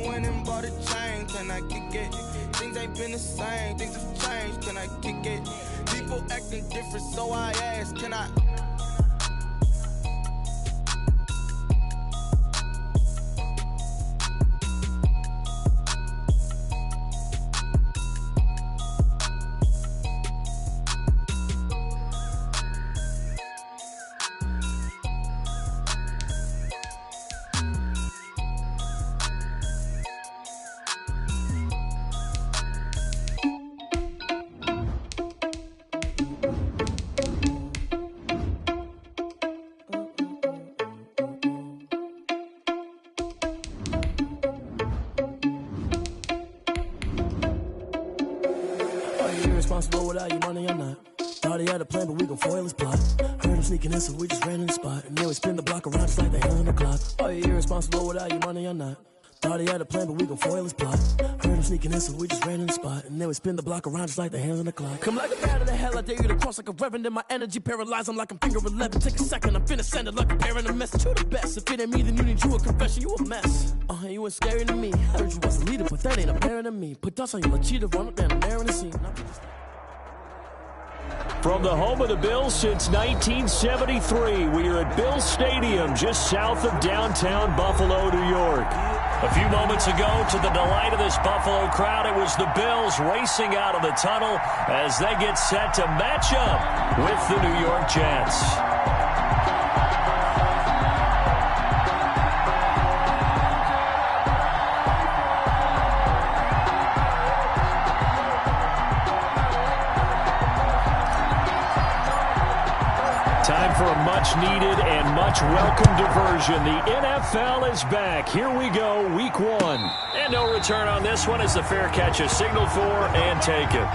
done went and bought a chain, can I kick it? Things ain't been the same, things have changed, can I kick it? People acting different, so I ask, can I? Responsible without your money or not. Thought he had a plan, but we gon' foil his plot. Heard him sneaking in, so we just ran in the spot. And then we spin the block around just like the hand on the clock. Are you irresponsible without your money or not? Thought he had a plan, but we gon' foil his plot. Heard him sneaking in, so we just ran in the spot. And then we spin the block around just like the hands on the clock. Come like a bat of the hell, I dare you to cross like a reverend. In my energy paralyzed, I'm like I'm finger 11. Take a second, I'm finna send it like a parent a message. You the best, if it ain't me, then you need you a confession. You a mess, you ain't scary to me. Heard you was a leader, but that ain't apparent to me. Put dust on you, like cheater, run up down, I'm there in the scene. From the home of the Bills since 1973, we are at Bills Stadium, just south of downtown Buffalo, New York. A few moments ago, to the delight of this Buffalo crowd, it was the Bills racing out of the tunnel as they get set to match up with the New York Jets. Time for a much-needed and much-welcome diversion. The NFL is back. Here we go, Week 1. And no return on this one as the fair catch is signaled for and taken.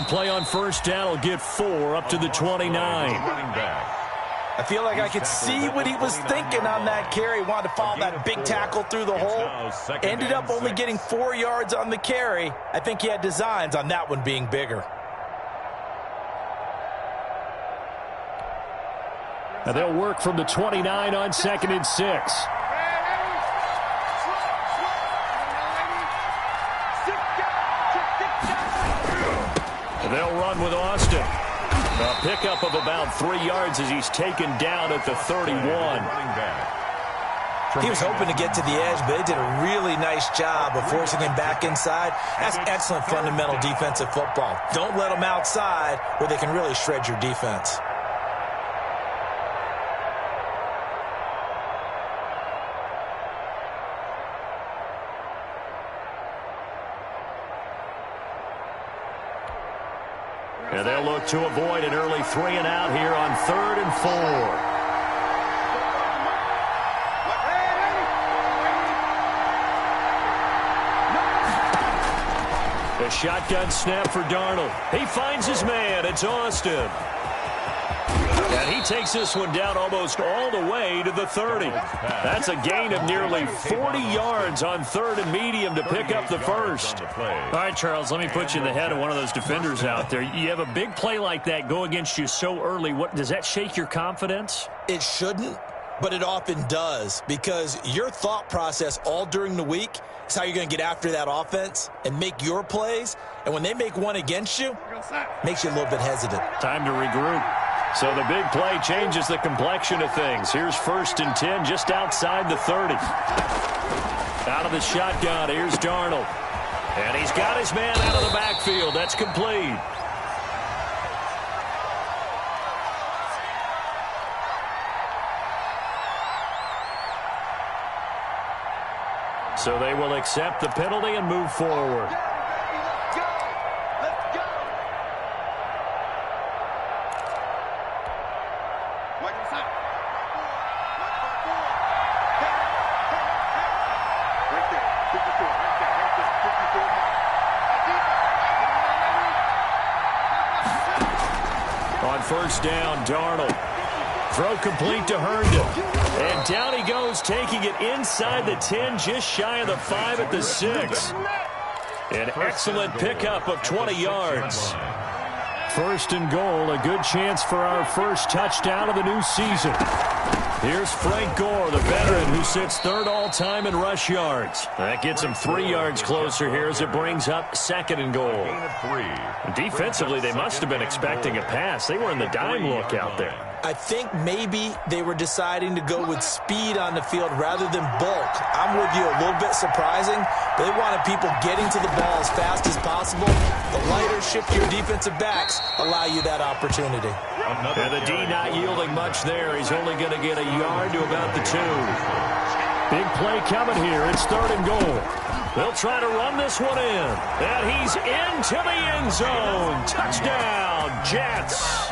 Play on first down will get 4 up to the 29. I feel like I could see what he was thinking on that carry. Wanted to follow that big tackle through the hole. Ended up only getting 4 yards on the carry. I think he had designs on that one being bigger. Now they'll work from the 29 on 2nd and 6. They'll run with Austin. A pickup of about 3 yards as he's taken down at the 31. He was hoping to get to the edge, but they did a really nice job of forcing him back inside. That's excellent fundamental defensive football. Don't let them outside where they can really shred your defense. And they'll look to avoid an early 3 and out here on 3rd and 4. A shotgun snap for Darnold. He finds his man. It's Austin. And he takes this one down almost all the way to the 30. That's a gain of nearly 40 yards on 3rd and medium to pick up the first. All right, Charles, let me put you in the head of one of those defenders out there. You have a big play like that go against you so early. What does that shake your confidence? It shouldn't, but it often does, because your thought process all during the week is how you're going to get after that offense and make your plays. And when they make one against you, makes you a little bit hesitant. Time to regroup. So the big play changes the complexion of things. Here's 1st and 10 just outside the 30. Out of the shotgun, here's Darnold. And he's got his man out of the backfield. That's complete. So they will accept the penalty and move forward. first down. Darnold. Throw complete to Herndon. And down he goes, taking it inside the 10, just shy of the 5 at the 6. An excellent pickup of 20 yards. First and goal, a good chance for our first touchdown of the new season. Here's Frank Gore, the veteran who sits third all-time in rush yards. That gets him 3 yards closer here as it brings up second and goal. Defensively, they must have been expecting a pass. They were in the dime look out there. I think maybe they were deciding to go with speed on the field rather than bulk. I'm with you, a little bit surprising. They wanted people getting to the ball as fast as possible. The lighter, shiftier defensive backs allow you that opportunity. And the D not yielding much there. He's only going to get a yard to about the 2. Big play coming here. It's third and goal. They'll try to run this one in. And he's into the end zone. Touchdown, Jets.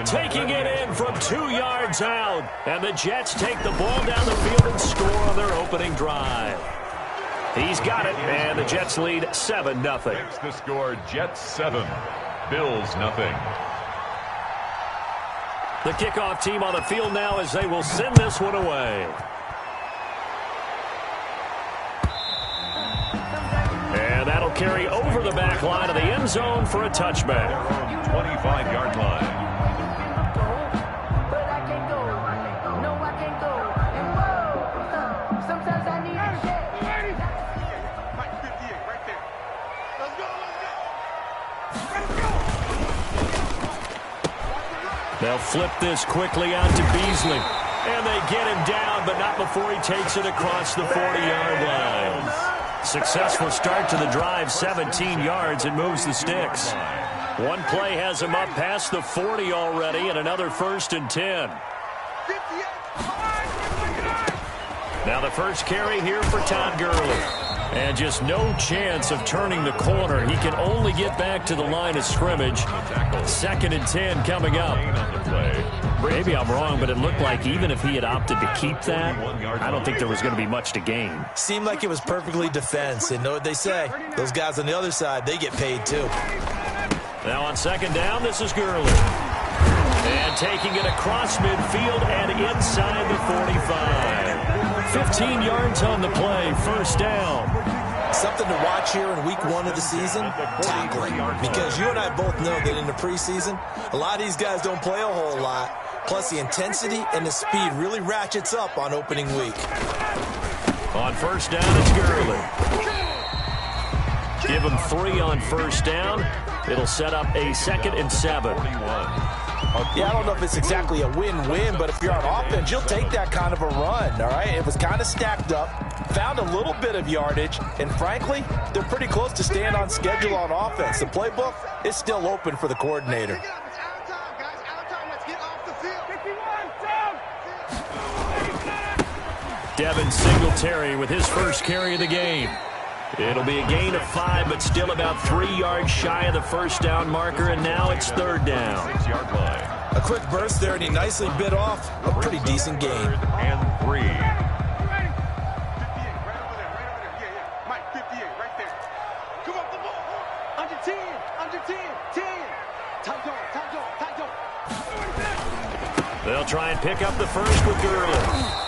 Taking it in from 2 yards out. And the Jets take the ball down the field and score on their opening drive. He's got it, and the Jets lead 7-0. Makes the score Jets 7, Bills 0. The kickoff team on the field now as they will send this one away. And that'll carry over the back line of the end zone for a touchback. 25-yard line. They'll flip this quickly out to Beasley. And they get him down, but not before he takes it across the 40-yard line. Successful start to the drive, 17 yards, and moves the sticks. One play has him up past the 40 already, and another first and 10. Now the first carry here for Todd Gurley. And just no chance of turning the corner. He can only get back to the line of scrimmage. 2nd and 10 coming up. Maybe I'm wrong, but it looked like even if he had opted to keep that, I don't think there was going to be much to gain. Seemed like it was perfectly defense. And know what they say? Those guys on the other side, they get paid too. Now on second down, this is Gurley. And taking it across midfield and inside the 45. 15 yards on the play, first down. Something to watch here in week 1 of the season, tackling. Because you and I both know that in the preseason, a lot of these guys don't play a whole lot. Plus the intensity and the speed really ratchets up on opening week. On first down, it's Gurley. Give him 3 on first down. It'll set up a 2nd and 7. Yeah, I don't know if it's exactly a win-win, but if you're on offense, you'll take that kind of a run, all right? It was kind of stacked up, found a little bit of yardage, and frankly, they're pretty close to staying on schedule on offense. The playbook is still open for the coordinator. Devin Singletary with his first carry of the game. It'll be a gain of 5, but still about 3 yards shy of the first down marker, and now it's third down. 6-yard line. A quick burst there, and he nicely bit off a pretty decent gain. 3rd and 3. They'll try and pick up the first with Gurley.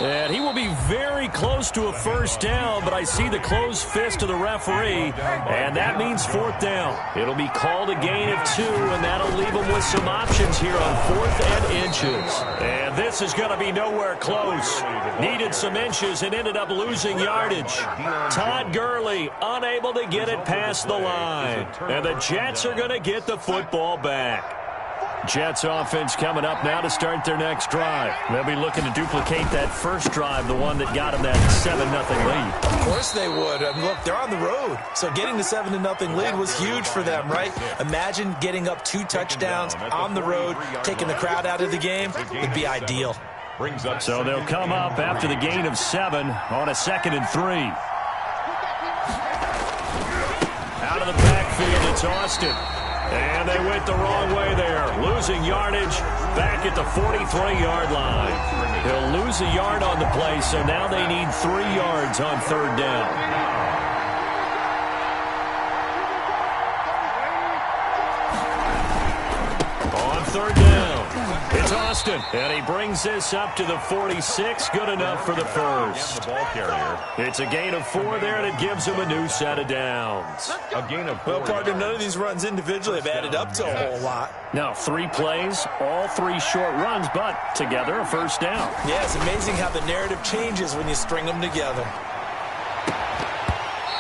And he will be very close to a first down, but I see the closed fist of the referee, and that means 4th down. It'll be called a gain of 2, and that'll leave them with some options here on 4th and inches. And this is going to be nowhere close. Needed some inches and ended up losing yardage. Todd Gurley unable to get it past the line. And the Jets are going to get the football back. Jets offense coming up now to start their next drive. They'll be looking to duplicate that first drive, the one that got them that 7-0 lead. Of course they would. I mean, look, they're on the road. So getting the 7-0 lead was huge for them, right? Imagine getting up 2 touchdowns on the road, taking the crowd out of the game. Would be ideal. So they'll come up after the gain of 7 on a 2nd and 3. Out of the backfield, it's Austin. And they went the wrong way there, losing yardage back at the 43-yard line. He'll lose a yard on the play, so now they need 3 yards on third down. On third down. It's Austin, and he brings this up to the 46. Good enough for the first. The ball carrier. It's a gain of 4 there, and it gives him a new set of downs. A gain of 4. Well, partner, none of these runs individually have added up to a whole lot. Now, 3 plays, all 3 short runs, but together a first down. Yeah, it's amazing how the narrative changes when you string them together.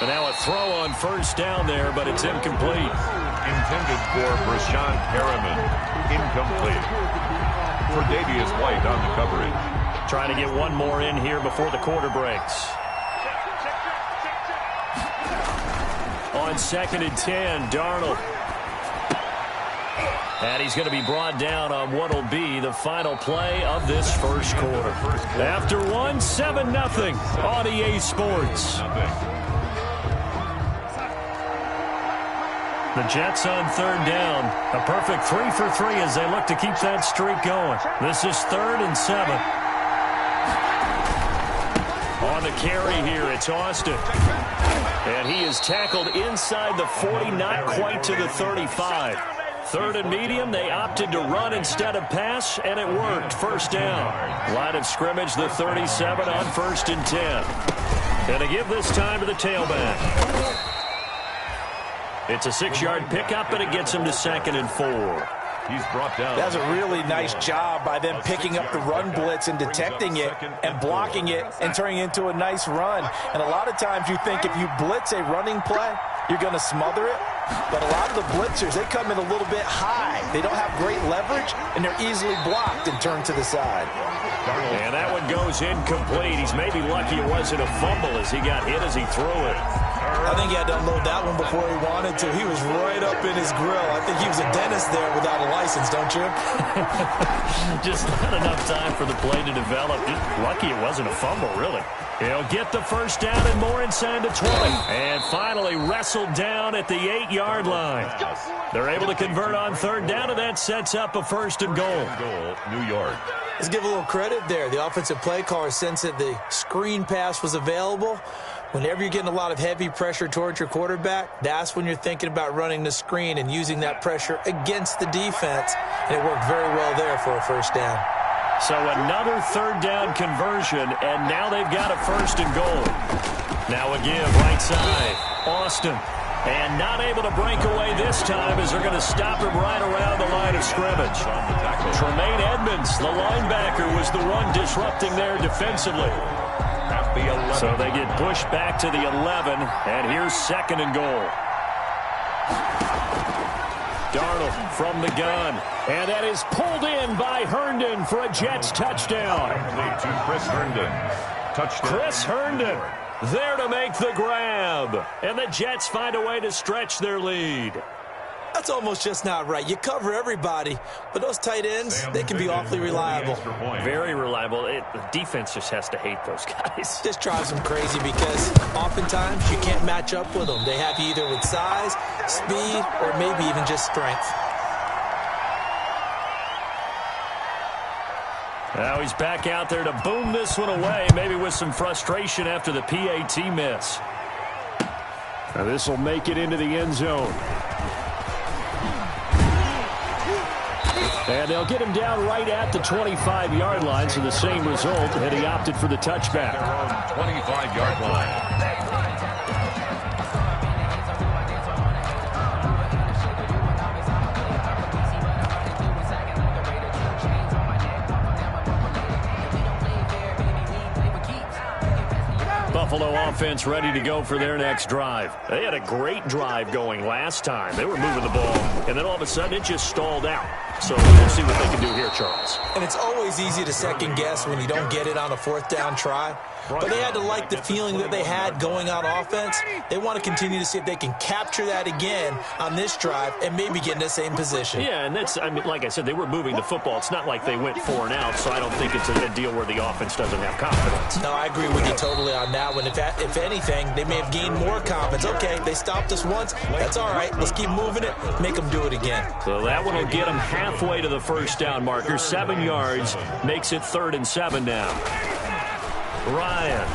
And now a throw on first down there, but it's incomplete. Intended for Brashawn Harriman. Incomplete. For Davius White on the coverage. Trying to get one more in here before the quarter breaks. On 2nd and 10, Darnold. And he's going to be brought down on what will be the final play of this first quarter. After one, 7-0 on EA Sports. The Jets on third down. A perfect 3 for 3 as they look to keep that streak going. This is 3rd and 7. On the carry here, it's Austin. And he is tackled inside the 40, not quite to the 35. 3rd and medium, they opted to run instead of pass, and it worked. First down. Line of scrimmage, the 37 on 1st and 10. And they give this time to the tailback. It's a 6-yard pickup, and it gets him to 2nd and 4. He's brought down. That's a really nice job by them picking up the run blitz and detecting it and blocking it and turning it into a nice run. And a lot of times you think if you blitz a running play, you're going to smother it. But a lot of the blitzers, they come in a little bit high. They don't have great leverage, and they're easily blocked and turned to the side. And that one goes incomplete. He's maybe lucky it wasn't a fumble as he got hit as he threw it. I think he had to unload that one before he wanted to. He was right up in his grill. I think he was a dentist there without a license, don't you? Just not enough time for the play to develop. Just lucky it wasn't a fumble, really. He'll get the first down and more inside the 20. And finally wrestled down at the 8-yard line. They're able to convert on third down, and that sets up a 1st and goal. New York. Let's give a little credit there. The offensive play caller sensed that the screen pass was available. Whenever you're getting a lot of heavy pressure towards your quarterback, that's when you're thinking about running the screen and using that pressure against the defense. And it worked very well there for a first down. So another third down conversion, and now they've got a 1st and goal. Now a give right side. Austin. And not able to break away this time as they're going to stop him right around the line of scrimmage. Tremaine Edmonds, the linebacker, was the one disrupting there defensively. At the 11. So they get pushed back to the 11, and here's 2nd and goal. Darnold from the gun, and that is pulled in by Herndon for a Jets touchdown. To Chris Herndon. Touchdown. Chris Herndon there to make the grab, and the Jets find a way to stretch their lead. That's almost just not right. You cover everybody, but those tight ends, they can be awfully reliable. Very reliable. The defense just has to hate those guys. Just drives them crazy because oftentimes you can't match up with them. They have you either with size, speed, or maybe even just strength. Now he's back out there to boom this one away, maybe with some frustration after the PAT miss. Now this will make it into the end zone. And they'll get him down right at the 25-yard line, so the same result, and he opted for the touchback. 25-yard line. Buffalo offense ready to go for their next drive. They had a great drive going last time. They were moving the ball, and then all of a sudden it just stalled out. So we'll see what they can do here, Charles. And it's always easy to second guess when you don't get it on a 4th down try. But they had to like the feeling that they had going on offense. They want to continue to see if they can capture that again on this drive and maybe get in the same position. Yeah, and that's, I mean, like I said, they were moving the football. It's not like they went 4 and out, so I don't think it's a deal where the offense doesn't have confidence. No, I agree with you totally on that one. If anything, they may have gained more confidence. Okay, they stopped us once. That's all right. Let's keep moving it. Make them do it again. So that one will get them halfway to the first down marker. 7 yards makes it 3rd and 7 now. Ryan.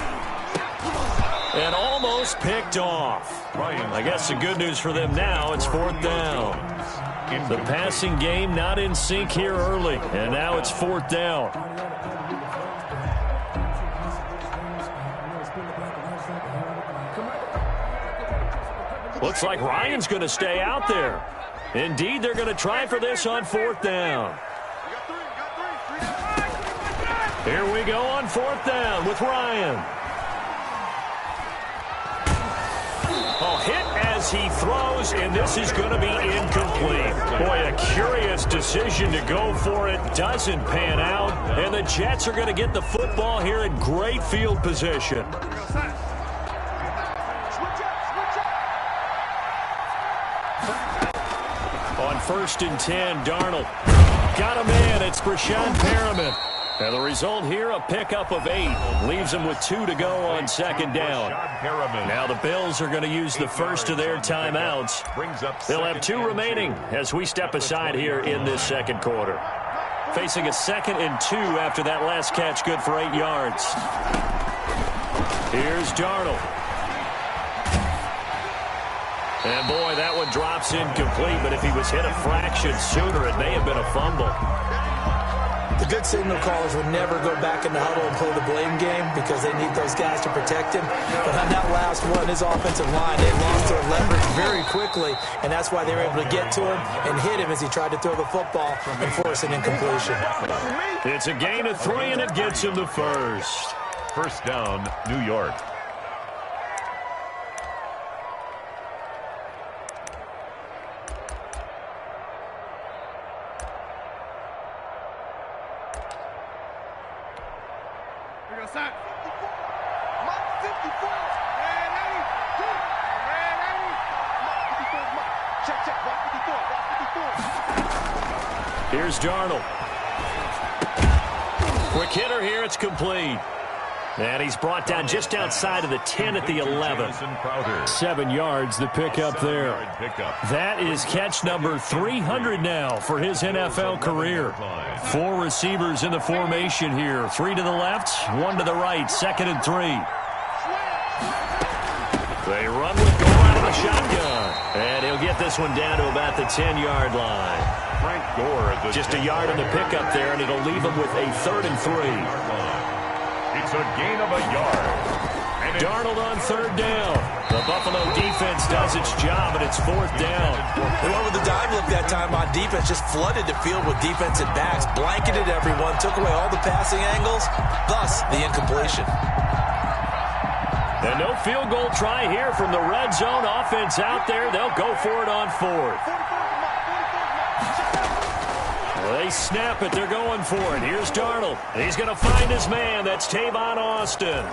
And almost picked off. I guess the good news for them now, it's 4th down. The passing game not in sync here early, and now it's 4th down. Looks like Ryan's going to stay out there. Indeed, they're going to try for this on 4th down. Here we go on 4th down with Ryan. Oh, hit as he throws, and this is going to be incomplete. Boy, a curious decision to go for it. Doesn't pan out, and the Jets are going to get the football here in great field position. On 1st and 10, Darnold got a man. It's Brashon Perriman. And the result here, a pickup of 8. Leaves them with 2 to go on 2nd down. Now the Bills are going to use the first of their timeouts. They'll have 2 remaining as we step aside here in this 2nd quarter. Facing a 2nd and 2 after that last catch, good for 8 yards. Here's Darnold. And boy, that one drops incomplete, but if he was hit a fraction sooner, it may have been a fumble. The good signal callers would never go back in the huddle and play the blame game because they need those guys to protect him. But on that last one, his offensive line, they lost their leverage very quickly, and that's why they were able to get to him and hit him as he tried to throw the football and force an incompletion. It's a gain of 3, and it gets him the first. 1st down, New York. Here's Darnold. Quick hitter here. It's complete. And he's brought down just outside of the 10 at the 11. 7 yards, the pickup there. That is catch number 300 now for his NFL career. 4 receivers in the formation here. 3 to the left, 1 to the right. 2nd and 3. They run with Gore out of the shotgun. And he'll get this one down to about the 10-yard line. Frank Gore. Just a yard on the pickup there, and it'll leave him with a 3rd and 3. It's a gain of a yard. Darnold on 3rd down. The Buffalo defense does its job, and it's 4th down. They went with the dive look that time on defense, just flooded the field with defensive backs, blanketed everyone, took away all the passing angles, thus the incompletion. And no field goal try here from the red zone offense out there. They'll go for it on 4th. They snap it. They're going for it. Here's Darnold. He's going to find his man. That's Tavon Austin.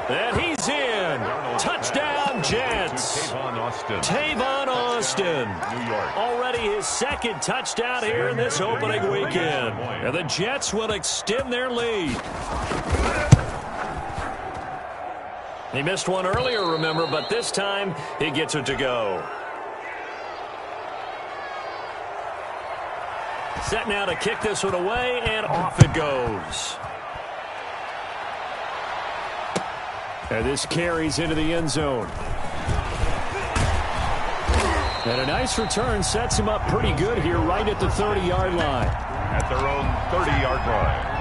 And he's in. Touchdown, Jets. Tavon Austin. New York. Already his 2nd touchdown here in this opening weekend. And the Jets will extend their lead. He missed one earlier, remember, but this time he gets it to go. Set now to kick this one away, and off it goes. And this carries into the end zone. And a nice return sets him up pretty good here right at the 30-yard line. At their own 30-yard line.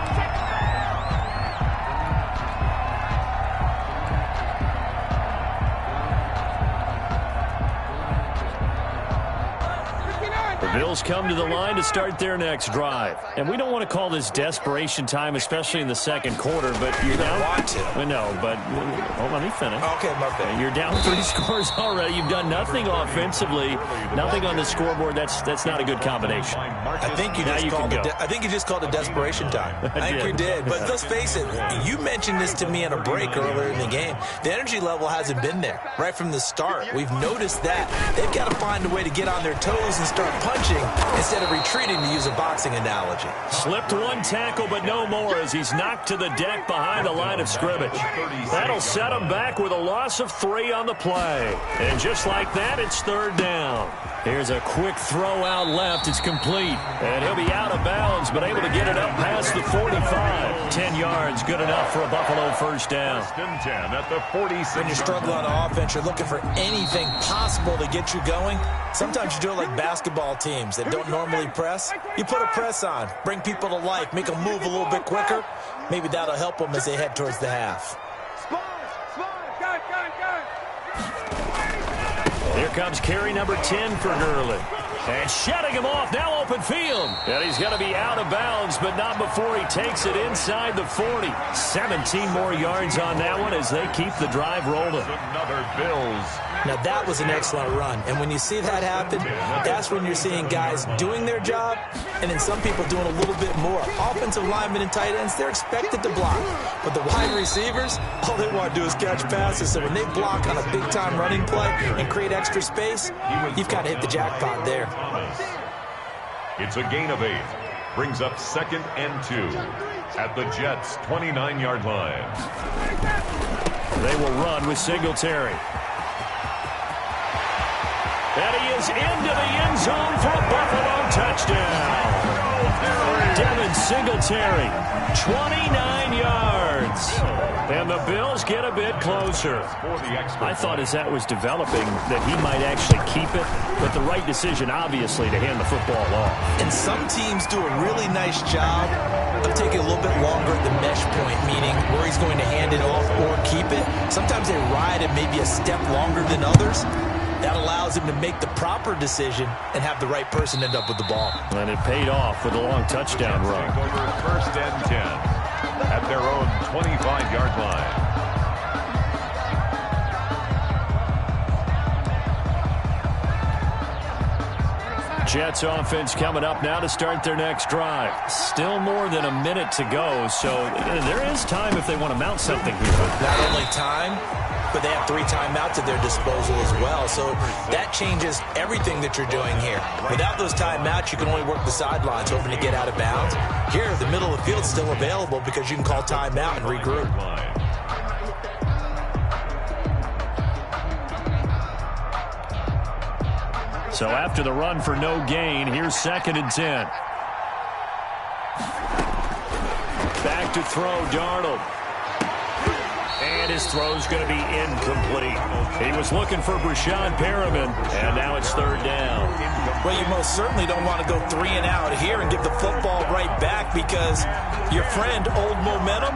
Bills come to the line to start their next drive. And we don't want to call this desperation time, especially in the 2nd quarter, but you're down. Want to. No, but hold on, let me finish. Okay, my bad. You're down 3 scores already. You've done nothing offensively, nothing on the scoreboard. That's not a good combination. I think you just called it desperation time. I think you did. But let's face it, you mentioned this to me in a break earlier in the game. The energy level hasn't been there right from the start. We've noticed that. They've got to find a way to get on their toes and start punching instead of retreating, to use a boxing analogy. Slipped one tackle, but no more as he's knocked to the deck behind the line of scrimmage. That'll set him back with a loss of 3 on the play. And just like that, it's 3rd down. Here's a quick throw out left. It's complete. And he'll be out of bounds, but able to get it up past the 45. 10 yards, good enough for a Buffalo first down. 10 at the 46. When you struggle on offense, you're looking for anything possible to get you going. Sometimes you do it like basketball teams that don't normally press. You put a press on, bring people to life, make them move a little bit quicker. Maybe that'll help them as they head towards the half. Here comes carry number 10 for Gurley. And shutting him off, now open field. And he's going to be out of bounds, but not before he takes it inside the 40. 17 more yards on that one as they keep the drive rolling. Another Bills. Now, that was an excellent run. And when you see that happen, that's when you're seeing guys doing their job and then some people doing a little bit more. Offensive linemen and tight ends, they're expected to block. But the wide receivers, all they want to do is catch passes. So when they block on a big-time running play and create extra space, you've got to hit the jackpot there. It's a gain of 8. Brings up 2nd and 2 at the Jets' 29-yard line. They will run with Singletary. And he is into the end zone for a Buffalo touchdown. Devin Singletary, 29 yards. And the Bills get a bit closer. I thought as that was developing that he might actually keep it, but the right decision, obviously, to hand the football off. And some teams do a really nice job of taking a little bit longer at the mesh point, meaning where he's going to hand it off or keep it. Sometimes they ride it maybe a step longer than others. That allows him to make the proper decision and have the right person end up with the ball. And it paid off with a long touchdown run. Over 1st and 10 at their own 25-yard line. Jets offense coming up now to start their next drive. Still more than a minute to go, so there is time if they want to mount something here. Not only time, but they have 3 timeouts at their disposal as well. So that changes everything that you're doing here. Without those timeouts, you can only work the sidelines, hoping to get out of bounds. Here, the middle of the field is still available because you can call timeout and regroup. So after the run for no gain, here's 2nd and 10. Back to throw, Darnold. And his throw's going to be incomplete. He was looking for Brashad Perriman, and now it's 3rd down. Well, you most certainly don't want to go 3 and out here and give the football right back because your friend, Old Momentum,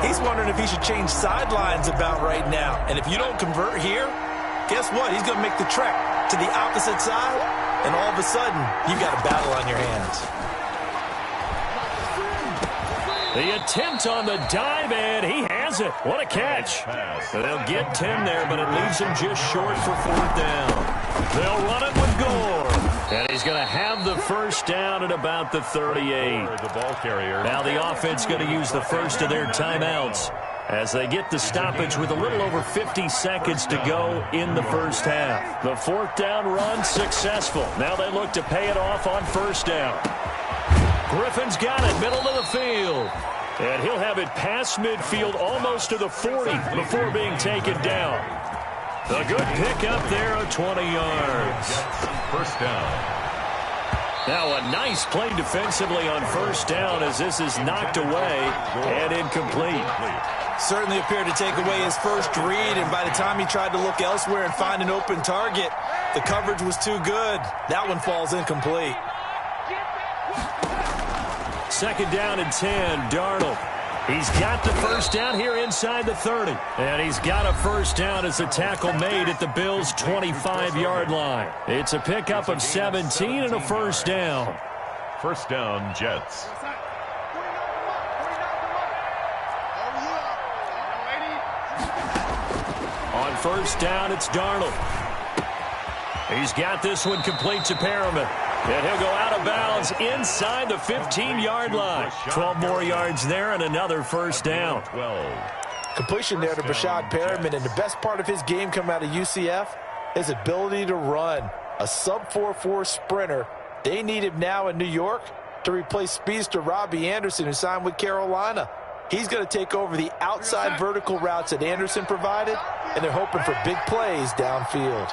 he's wondering if he should change sidelines about right now. And if you don't convert here, guess what? He's going to make the trek to the opposite side, and all of a sudden, you've got a battle on your hands. The attempt on the dive, and he has it. What a catch. They'll get 10 there, but it leaves him just short for 4th down. They'll run it with Gore. And he's going to have the first down at about the 38. Now the offense going to use the first of their timeouts as they get the stoppage with a little over 50 seconds to go in the first half. The 4th down run successful. Now they look to pay it off on 1st down. Griffin's got it, middle of the field. And he'll have it past midfield almost to the 40 before being taken down. A good pickup there of 20 yards. 1st down. Now a nice play defensively on 1st down as this is knocked away and incomplete. Certainly appeared to take away his first read, and by the time he tried to look elsewhere and find an open target, the coverage was too good. That one falls incomplete. 2nd down and 10, Darnold. He's got the first down here inside the 30. And he's got a first down as a tackle made at the Bills' 25-yard line. It's a pickup of 17 and a first down. 1st down, Jets. On 1st down, it's Darnold. He's got this one complete to Perriman. And he'll go out of bounds inside the 15-yard line. 12 more yards there and another first down. 12. Completion there to Brashad Perriman, and the best part of his game coming out of UCF, his ability to run. A sub-4.4 sprinter. They need him now in New York to replace speedster Robbie Anderson, who signed with Carolina. He's going to take over the outside vertical routes that Anderson provided, and they're hoping for big plays downfield.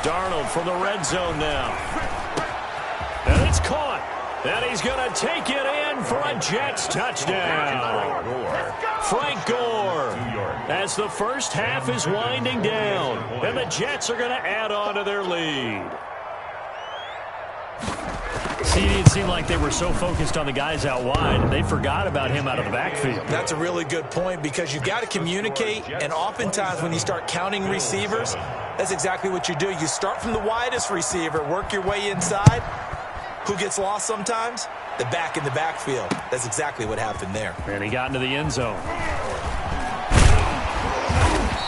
Darnold from the red zone now. And it's caught. And he's going to take it in for a Jets touchdown. Frank Gore, as the first half is winding down. And the Jets are going to add on to their lead. See, it seemed like they were so focused on the guys out wide, they forgot about him out of the backfield. That's a really good point because you've got to communicate, and oftentimes when you start counting receivers, that's exactly what you do. You start from the widest receiver, work your way inside. Who gets lost sometimes? The back in the backfield. That's exactly what happened there. And he got into the end zone.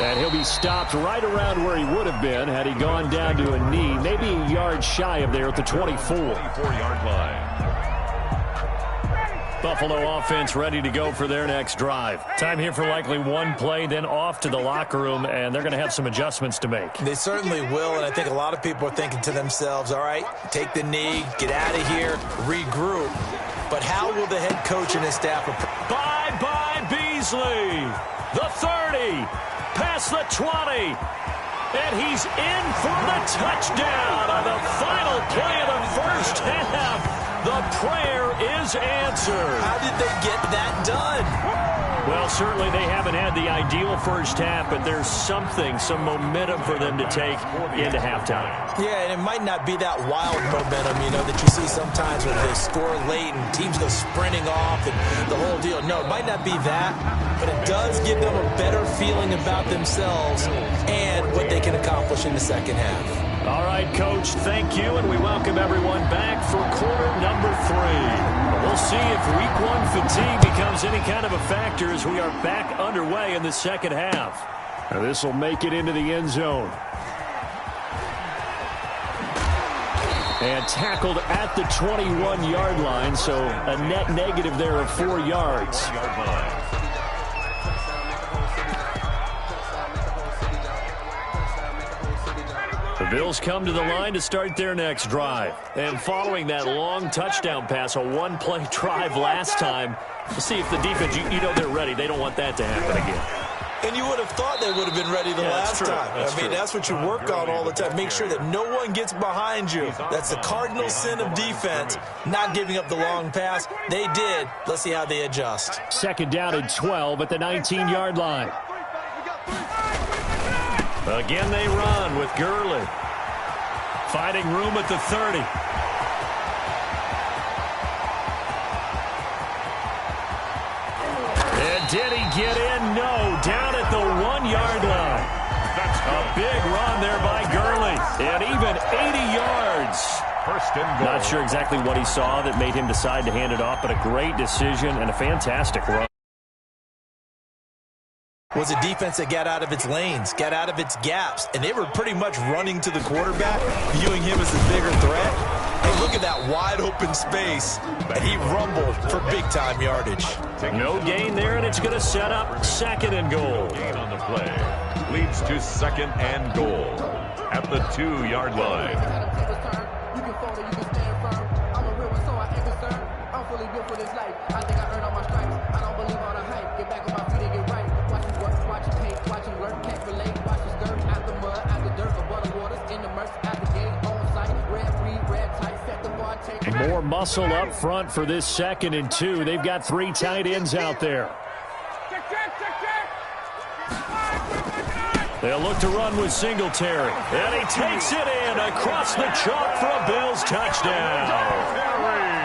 And he'll be stopped right around where he would have been had he gone down to a knee, maybe a yard shy of there at the 24-yard line. Buffalo offense ready to go for their next drive. Time here for likely one play, then off to the locker room, and they're going to have some adjustments to make. They certainly will, and I think a lot of people are thinking to themselves, all right, take the knee, get out of here, regroup. But how will the head coach and his staff... Bye-bye, Beasley. The 30. Past the 20. And he's in for the touchdown on the final play of the first half. The prayer is answered. How did they get that done? Well, certainly they haven't had the ideal first half, but there's some momentum for them to take into halftime. Yeah, and it might not be that wild momentum, that you see sometimes when they score late and teams go sprinting off and the whole deal. No, it might not be that, but it does give them a better feeling about themselves and what they can accomplish in the second half. All right, Coach, thank you, and we welcome everyone back for quarter number 3. We'll see if week 1 fatigue becomes any kind of a factor as we are back underway in the second half. Now this will make it into the end zone. And tackled at the 21-yard line, so a net negative there of 4 yards. The Bills come to the line to start their next drive. And following that long touchdown pass, a one-play drive last time, to see if the defense, they're ready. They don't want that to happen again. And you would have thought they would have been ready the last time. That's what you work on all the time. Make sure that no one gets behind you. That's the cardinal sin of defense, not giving up the long pass. They did. Let's see how they adjust. Second down and 12 at the 19-yard line. Again, they run with Gurley. Finding room at the 30. And did he get in? No. Down at the 1-yard line. That's a big run there by Gurley. And even 80 yards. First and goal. Not sure exactly what he saw that made him decide to hand it off, but a great decision and a fantastic run. Was a defense that got out of its lanes, got out of its gaps, and they were pretty much running to the quarterback, viewing him as a bigger threat. Hey, look at that wide open space, and he rumbled for big-time yardage. No gain there, and it's going to set up second and goal. Gain on the play leads to second and goal at the 2-yard line. More muscle up front for this second and 2. They've got 3 tight ends out there. They'll look to run with Singletary. And he takes it in across the chalk for a Bills touchdown.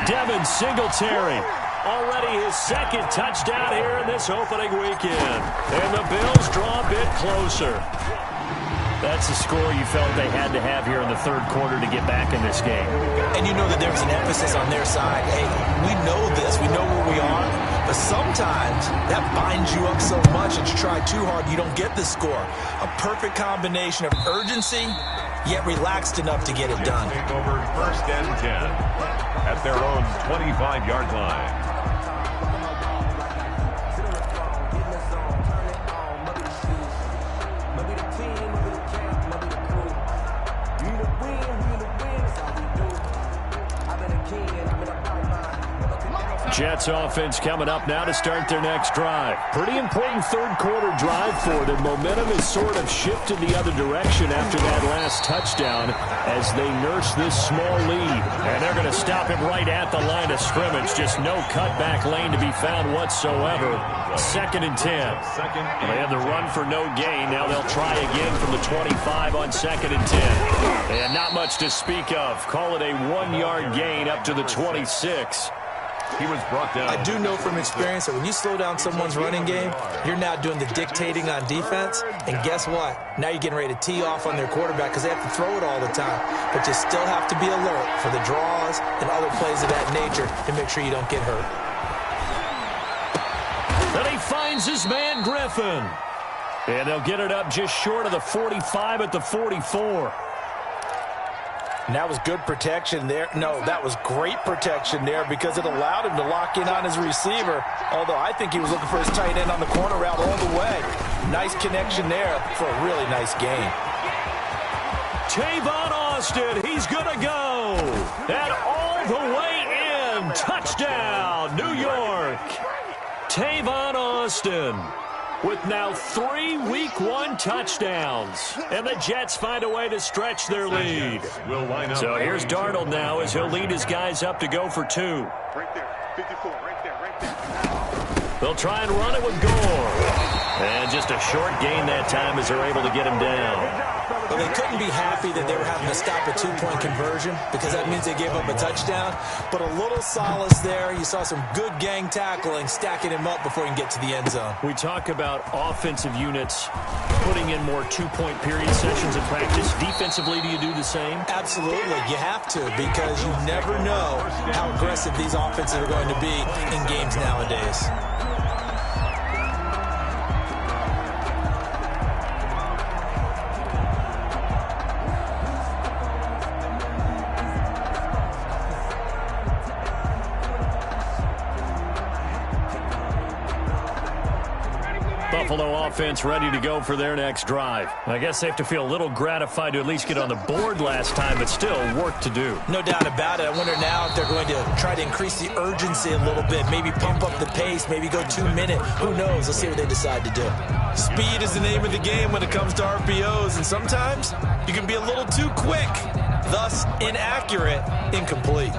Devin Singletary. Already his second touchdown here in this opening weekend. And the Bills draw a bit closer. That's the score you felt they had to have here in the third quarter to get back in this game. And you know that there was an emphasis on their side. Hey, we know this. We know where we are. But sometimes that binds you up so much that you try too hard, you don't get the score. A perfect combination of urgency, yet relaxed enough to get it done. Take over first and 10 at their own 25-yard line. Jets offense coming up now to start their next drive. Pretty important third-quarter drive for them. Momentum has sort of shifted the other direction after that last touchdown as they nurse this small lead. And they're going to stop him right at the line of scrimmage. Just no cutback lane to be found whatsoever. 2nd and 10. They have the run for no gain. Now they'll try again from the 25 on 2nd and 10. And not much to speak of. Call it a 1-yard gain up to the 26. He was brought down. I do know from experience that when you slow down someone's running game, you're now doing the dictating on defense. And guess what? Now you're getting ready to tee off on their quarterback because they have to throw it all the time. But you still have to be alert for the draws and other plays of that nature to make sure you don't get hurt. Then he finds his man, Griffin. And they'll get it up just short of the 45 at the 44. And that was good protection there. No, that was great protection there because it allowed him to lock in on his receiver. Although I think he was looking for his tight end on the corner route all the way. Nice connection there for a really nice gain. Tavon Austin, he's going to go. And all the way in. Touchdown, New York. Tavon Austin with now 3 Week 1 touchdowns. And the Jets find a way to stretch their lead. So here's Darnold now as he'll lead his guys up to go for 2. Right there, 54, right there. They'll try and run it with Gore. And just a short gain that time as they're able to get him down. Well, they couldn't be happy that they were having to stop a 2-point conversion because that means they gave up a touchdown. But a little solace there. You saw some good gang tackling, stacking him up before he can get to the end zone. We talk about offensive units putting in more 2-point period sessions in practice. Defensively, do you do the same? Absolutely. You have to because you never know how aggressive these offenses are going to be in games nowadays. Buffalo offense ready to go for their next drive. I guess they have to feel a little gratified to at least get on the board last time, but still work to do. No doubt about it. I wonder now if they're going to try to increase the urgency a little bit, maybe pump up the pace, maybe go 2-minute. Who knows? Let's see what they decide to do. Speed is the name of the game when it comes to RPOs, and sometimes you can be a little too quick, thus inaccurate, incomplete.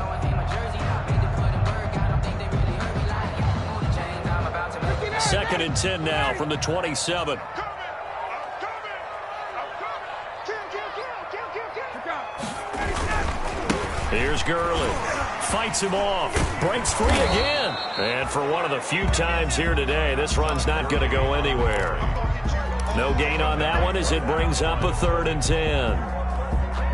Second and 10 now from the 27. Here's Gurley. Fights him off. Breaks free again. And for one of the few times here today, this run's not going to go anywhere. No gain on that one as it brings up a 3rd and 10.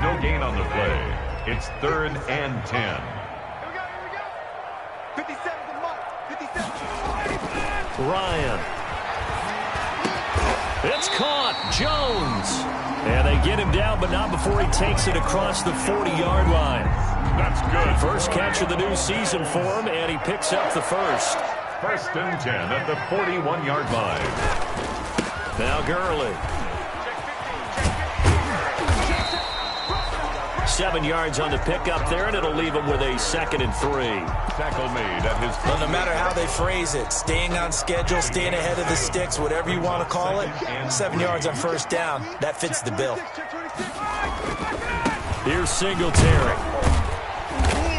No gain on the play. It's 3rd and 10. Here we go. 57's the mark. 57. Ryan. It's caught. Jones. And they get him down, but not before he takes it across the 40-yard line. That's good. First catch of the new season for him, and he picks up the first. 1st and 10 at the 41-yard line. Now Gurley. 7 yards on the pickup there, and it'll leave him with a 2nd and 3. Tackle made at his... Well, no matter how they phrase it, staying on schedule, staying ahead of the sticks, whatever you want to call it, 7 yards on 1st down, that fits the bill. Here's Singletary.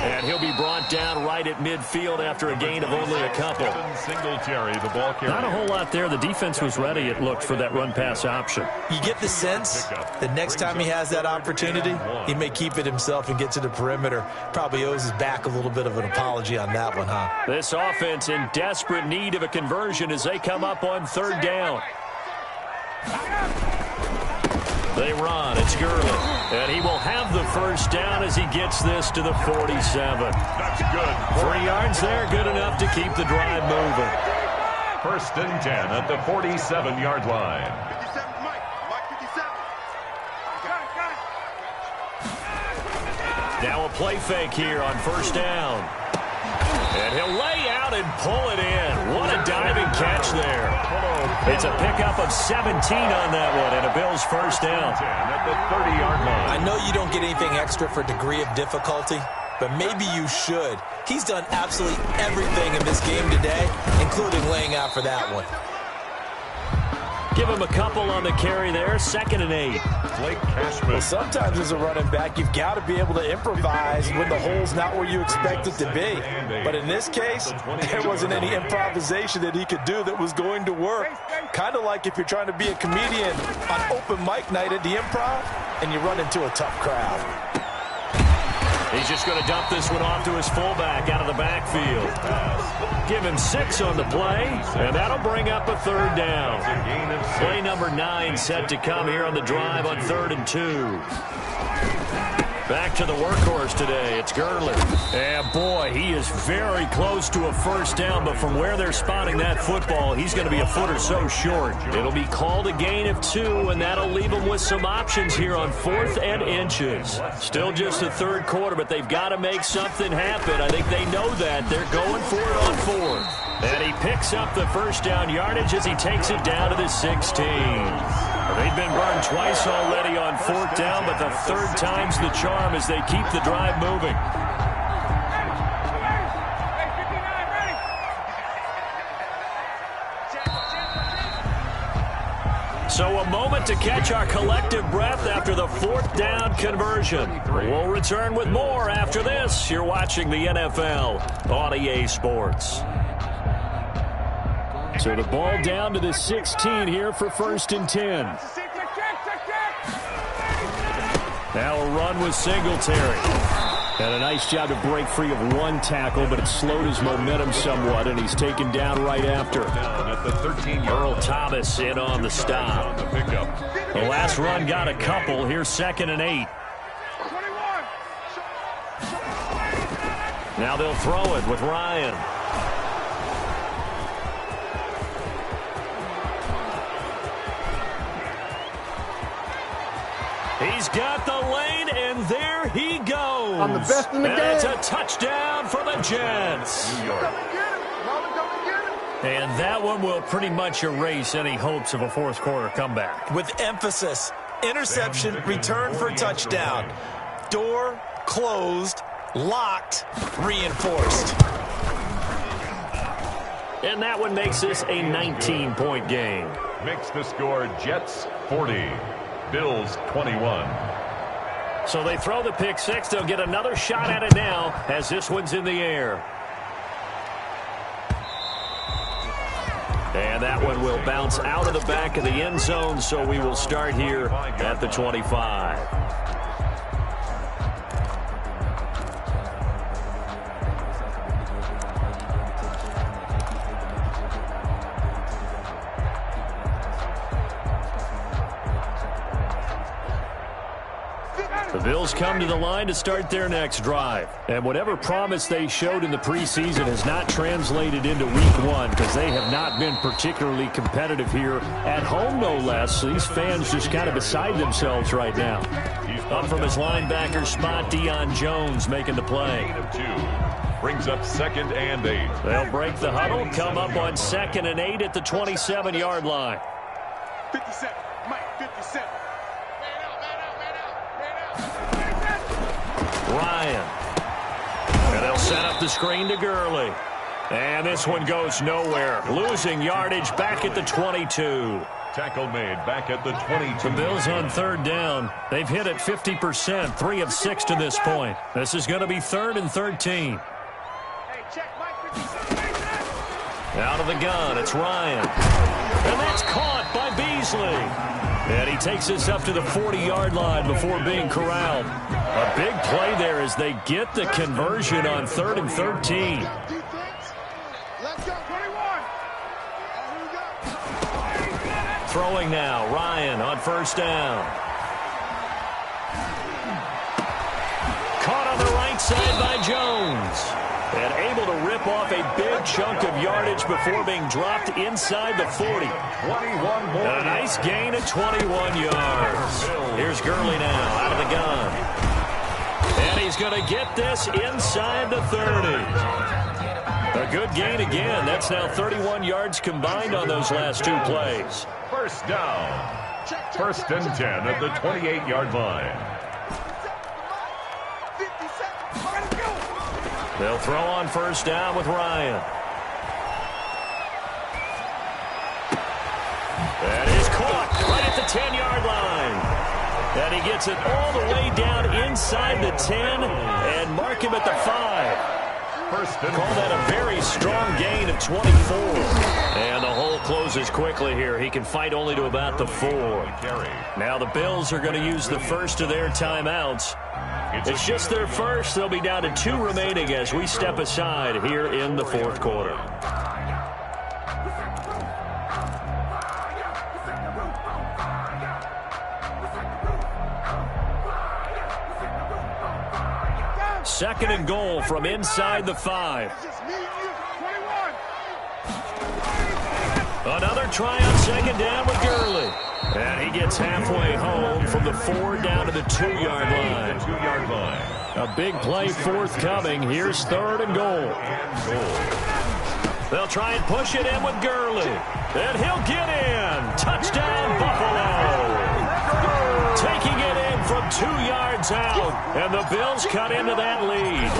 And he'll be brought down right at midfield after a gain of only a couple. Singletary, the ball carrier. Not a whole lot there. The defense was ready, it looked, for that run-pass option. You get the sense that next time he has that opportunity, he may keep it himself and get to the perimeter. Probably owes his back a little bit of an apology on that one, huh? This offense in desperate need of a conversion as they come up on 3rd down. They run. It's Gurley. And he will have the 1st down as he gets this to the 47. That's good. 3 yards there, good enough to keep the drive moving. 1st and 10 at the 47-yard line. 57, Mike 57. Now a play fake here on 1st down. And he'll lay out and pull it in. What a diving catch there. It's a pickup of 17 on that one, and a Bills 1st down. At the 30-yard line. I know you don't get anything extra for degree of difficulty, but maybe you should. He's done absolutely everything in this game today, including laying out for that one. Give him a couple on the carry there, 2nd and 8. Well, sometimes as a running back, you've got to be able to improvise when the hole's not where you expect it to be. But in this case, there wasn't any improvisation that he could do that was going to work. Kind of like if you're trying to be a comedian on open mic night at the Improv and you run into a tough crowd. He's just going to dump this one off to his fullback out of the backfield. Give him 6 on the play, and that'll bring up a 3rd down. Play number 9 set to come here on the drive on 3rd and 2. Back to the workhorse today. It's Gurley. And, boy, he is very close to a 1st down, but from where they're spotting that football, he's going to be a foot or so short. It'll be called a gain of 2, and that'll leave them with some options here on 4th and inches. Still just the 3rd quarter, but they've got to make something happen. I think they know that. They're going for it on 4th. And he picks up the 1st down yardage as he takes it down to the 16. They've been burned twice already on 4th down, but the 3rd time's the charm as they keep the drive moving. So a moment to catch our collective breath after the 4th down conversion. We'll return with more after this. You're watching the NFL on EA Sports. So the ball down to the 16 here for 1st and 10. Now a run with Singletary. And a nice job to break free of 1 tackle, but it slowed his momentum somewhat, and he's taken down right after. Earl Thomas in on the stop. The last run got a couple. Here's 2nd and 8. Now they'll throw it with Ryan. He's got the lane, and there he goes. I'm the best in the game. It's a touchdown for the Jets. And that one will pretty much erase any hopes of a 4th quarter comeback. With emphasis, interception, return for touchdown. Door closed, locked, reinforced. And that one makes this a 19-point game. Makes the score Jets 40. Bills 21. So they throw the pick 6. They'll get another shot at it now as this one's in the air. And that one will bounce out of the back of the end zone, so we will start here at the 25. The Bills come to the line to start their next drive. And whatever promise they showed in the preseason has not translated into week 1 because they have not been particularly competitive here at home, no less. So these fans just kind of beside themselves right now. Up from his linebacker spot, Deion Jones making the play. Brings up 2nd and 8. They'll break the huddle, come up on 2nd and 8 at the 27-yard line. 57, Mike, 57. Ryan. And they'll set up the screen to Gurley. And this one goes nowhere. Losing yardage back at the 22. Tackle made back at the 22. The Bills on 3rd down. They've hit it 50%, 3 of 6 to this point. This is going to be 3rd and 13. Out of the gun, it's Ryan. And that's caught by Beasley. And he takes this up to the 40-yard line before being corralled. A big play there as they get the conversion on 3rd and 13. Throwing now, Ryan on 1st down. Caught on the right side by Jones. And able to rip off a big chunk of yardage before being dropped inside the 40. 21 more. A nice gain of 21 yards. Here's Gurley now out of the gun. And he's going to get this inside the 30. A good gain again. That's now 31 yards combined on those last 2 plays. 1st down. 1st and 10 at the 28-yard line. They'll throw on first down with Ryan. That is caught right at the 10-yard line. And he gets it all the way down inside the 10 and mark him at the 5. Call that a very strong gain of 24. And the hole closes quickly here. He can fight only to about the 4. Now the Bills are going to use the first of their timeouts. It's just their first. They'll be down to 2 remaining as we step aside here in the fourth quarter. Second and goal from inside the 5. Another try on second down with Gurley. And he gets halfway home from the 4 down to the 2-yard line. A big play forthcoming. Here's third and goal. They'll try and push it in with Gurley. And he'll get in. Touchdown, Buffalo. Taking it in from 2 yards out. And the Bills cut into that lead.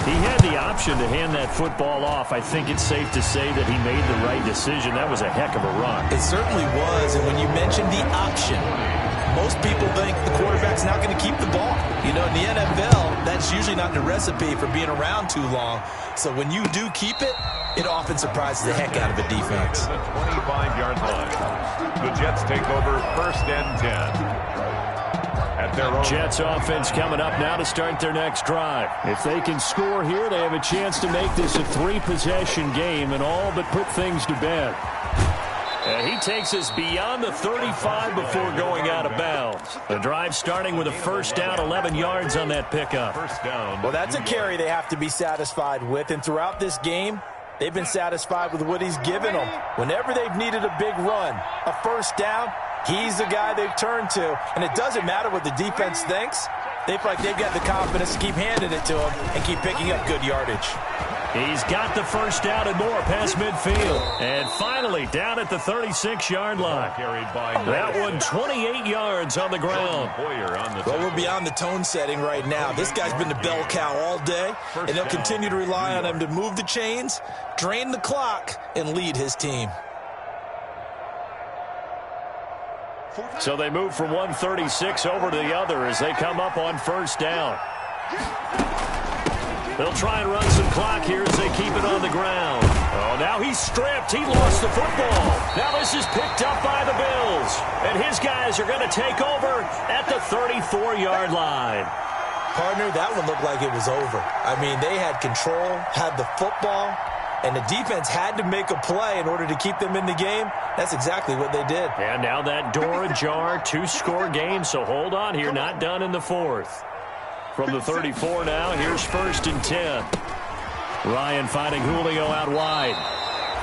He had the option to hand that football off. I think it's safe to say that he made the right decision. That was a heck of a run. It certainly was. And when you mentioned the option, most people think the quarterback's not going to keep the ball. You know, in the NFL, that's usually not the recipe for being around too long. So when you do keep it, it often surprises the heck out of a defense. The 25-yard line. The Jets take over first and 10. Jets offense coming up now to start their next drive. If they can score here, they have a chance to make this a 3-possession game and all but put things to bed. And he takes us beyond the 35 before going out of bounds. The drive starting with a first down, 11 yards on that pickup. First down. Well, that's a carry they have to be satisfied with. And throughout this game, they've been satisfied with what he's given them. Whenever they've needed a big run, a first down, he's the guy they've turned to. And it doesn't matter what the defense thinks. They feel like they've got the confidence to keep handing it to him and keep picking up good yardage. He's got the first down and more past midfield. And finally down at the 36-yard line. That one 28 yards on the ground. Well, we're beyond the tone setting right now. This guy's been the bell cow all day, and they'll continue to rely on him to move the chains, drain the clock, and lead his team. So they move from 136 over to the other as they come up on first down. They'll try and run some clock here as they keep it on the ground. Oh, now he's stripped. He lost the football. Now this is picked up by the Bills. And his guys are going to take over at the 34-yard line. Partner, that one looked like it was over. I mean, they had control, had the football, and the defense had to make a play in order to keep them in the game. That's exactly what they did. And now that door ajar, 2-score game, so hold on here, not done in the fourth. From the 34 now, here's first and 10. Ryan finding Julio out wide.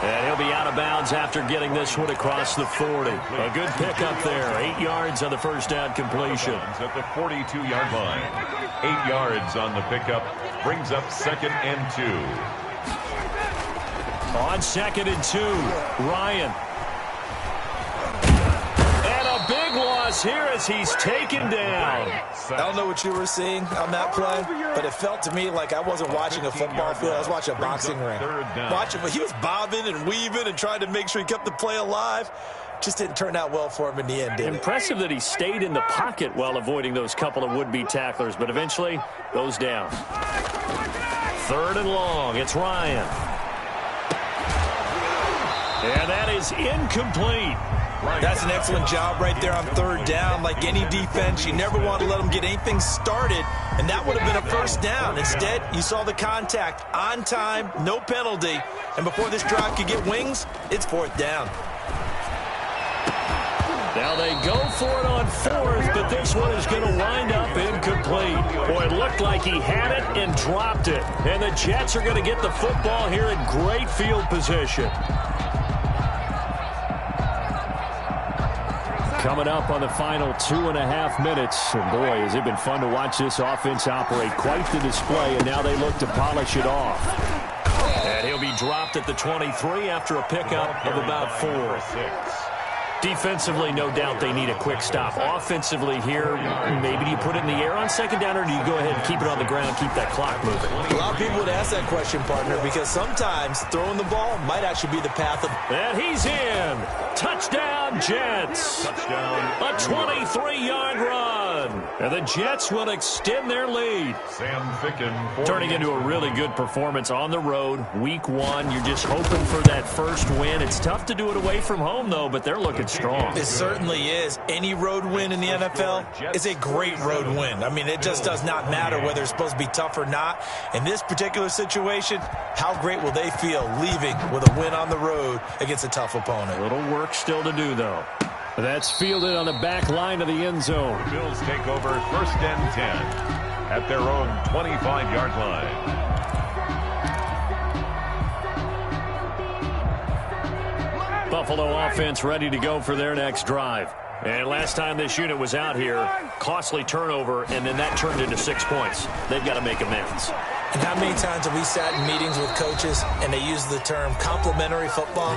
And he'll be out of bounds after getting this one across the 40. A good pickup there, 8 yards on the first down completion. At the 42-yard line, 8 yards on the pickup, brings up second and 2. On second and 2, Ryan. And a big loss here as he's taken down. I don't know what you were seeing on that play, but it felt to me like I wasn't watching a football field. I was watching a boxing ring. He was bobbing and weaving and trying to make sure he kept the play alive. Just didn't turn out well for him in the end, did it? Impressive that he stayed in the pocket while avoiding those couple of would-be tacklers, but eventually goes down. Third and long, it's Ryan. And that is incomplete. That's an excellent job right there on third down. Like any defense, you never want to let them get anything started, and that would have been a first down. Instead, you saw the contact on time, no penalty, and before this drive could get wings, it's fourth down. Now they go for it on fourth, but this one is going to wind up incomplete. Boy, it looked like he had it and dropped it. And the Jets are going to get the football here in great field position. Coming up on the final 2.5 minutes. And boy, has it been fun to watch this offense operate. Quite the display, and now they look to polish it off. And he'll be dropped at the 23 after a pickup of about 4. Defensively, no doubt they need a quick stop. Offensively here, maybe do you put it in the air on second down, or do you go ahead and keep it on the ground, keep that clock moving? A lot of people would ask that question, partner, because sometimes throwing the ball might actually be the path of... And he's in. Touchdown, Jets. Touchdown. A 23-yard run. And the Jets will extend their lead. Sam Ficken. Turning into a really good performance on the road. Week 1, you're just hoping for that first win. It's tough to do it away from home, though, but they're looking strong. It certainly is. Any road win in the NFL is a great road win. I mean, it just does not matter whether it's supposed to be tough or not. In this particular situation, how great will they feel leaving with a win on the road against a tough opponent? A little work still to do, though. That's fielded on the back line of the end zone. The Bills take over 1st and 10 at their own 25-yard line. Buffalo offense ready to go for their next drive. And last time this unit was out here, costly turnover, and then that turned into 6 points. They've got to make amends. And how many times have we sat in meetings with coaches and they use the term complementary football?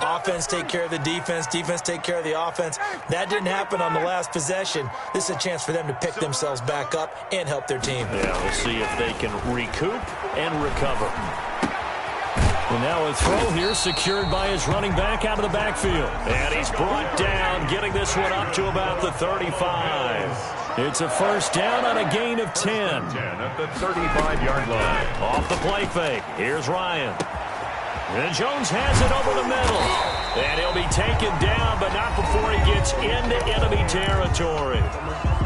Offense take care of the defense, defense take care of the offense. That didn't happen on the last possession. This is a chance for them to pick themselves back up and help their team. Yeah, we'll see if they can recoup and recover. And now a throw here secured by his running back out of the backfield. And he's brought down, getting this one up to about the 35. It's a first down on a gain of 10. 10 at the 35-yard line. Off the play fake. Here's Ryan. And Jones has it over the middle. And he'll be taken down, but not before he gets into enemy territory.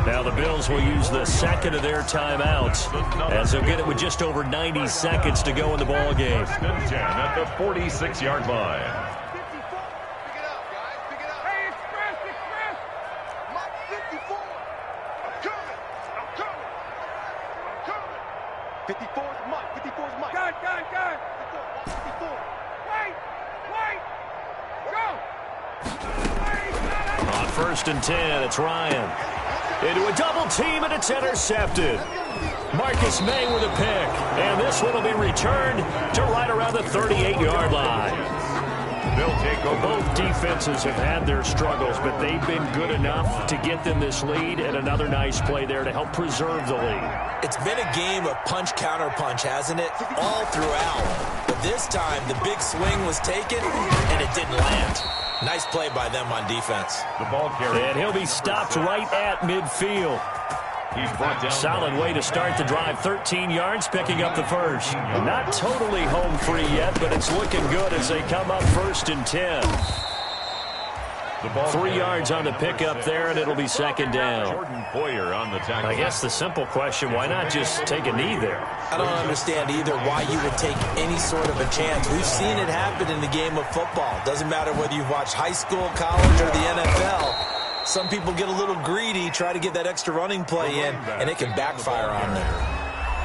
Now the Bills will use the second of their timeouts, as they'll get it with just over 90 seconds to go in the ball game. 10 at the 46-yard line. On 1st and 10, it's Ryan. Into a double team, and it's intercepted. Marcus May with a pick, and this one will be returned to right around the 38-yard line. They'll take over. Both defenses have had their struggles, but they've been good enough to get them this lead, and another nice play there to help preserve the lead. It's been a game of punch-counter-punch, hasn't it? All throughout. But this time, the big swing was taken, and it didn't land. Nice play by them on defense. The ball carrier. And he'll be stopped right at midfield. He's brought down. Solid way to start the drive. 13 yards, picking up the first. Not totally home free yet, but it's looking good as they come up 1st and 10. 3 yards on the pickup there, and it'll be second down. Jordan Poyer on the tackle. I guess the simple question, why not just take a knee there? I don't understand either why you would take any sort of a chance. We've seen it happen in the game of football. Doesn't matter whether you've watched high school, college, or the NFL. Some people get a little greedy, try to get that extra running play in, and it can backfire on them.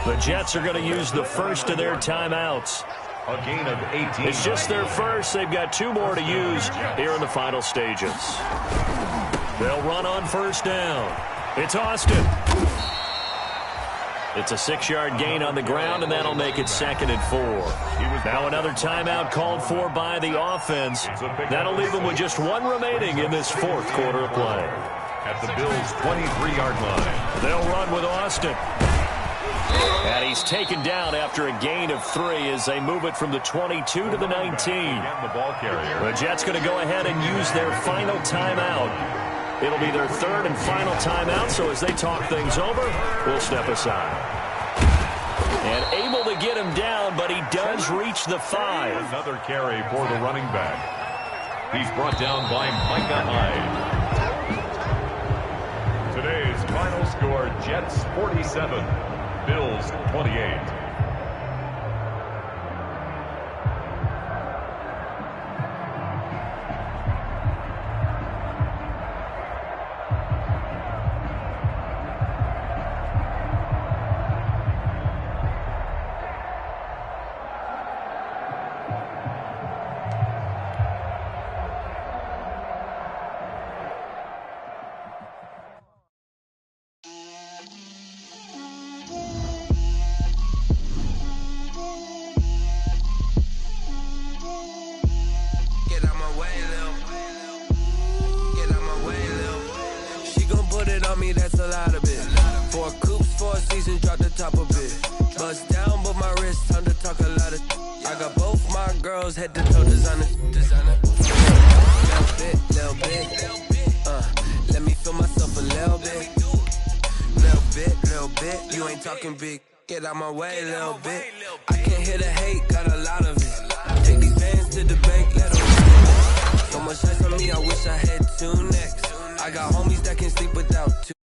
The Jets are going to use the first of their timeouts. A gain of 18. It's just their first. They've got 2 more to use here in the final stages. They'll run on 1st down. It's Austin. It's a 6-yard gain on the ground, and that'll make it 2nd and 4. Now another timeout called for by the offense. That'll leave them with just 1 remaining in this 4th quarter of play. At the Bills' 23-yard line. They'll run with Austin. And he's taken down after a gain of 3 as they move it from the 22 to the 19. The ball carrier. The Jets going to go ahead and use their final timeout. It'll be their 3rd and final timeout, so as they talk things over, we'll step aside. And able to get him down, but he does reach the 5. Another carry for the running back. He's brought down by Micah Hyde. Today's final score, Jets 47, Bills 28. me, that's a lot of it. 4 coops, 4 seasons, drop the top of it. Bust down, but my wrist, time to talk a lot of. I got both my girls head to toe designer. Little bit, let me feel myself a little bit. Little bit, you ain't talking big. Get out my way, little bit. I can't hear the hate, got a lot of it. Take these bands to the bank, let them. So much ice on me, I wish I had 2 necks. I got homies that can sleep without 2.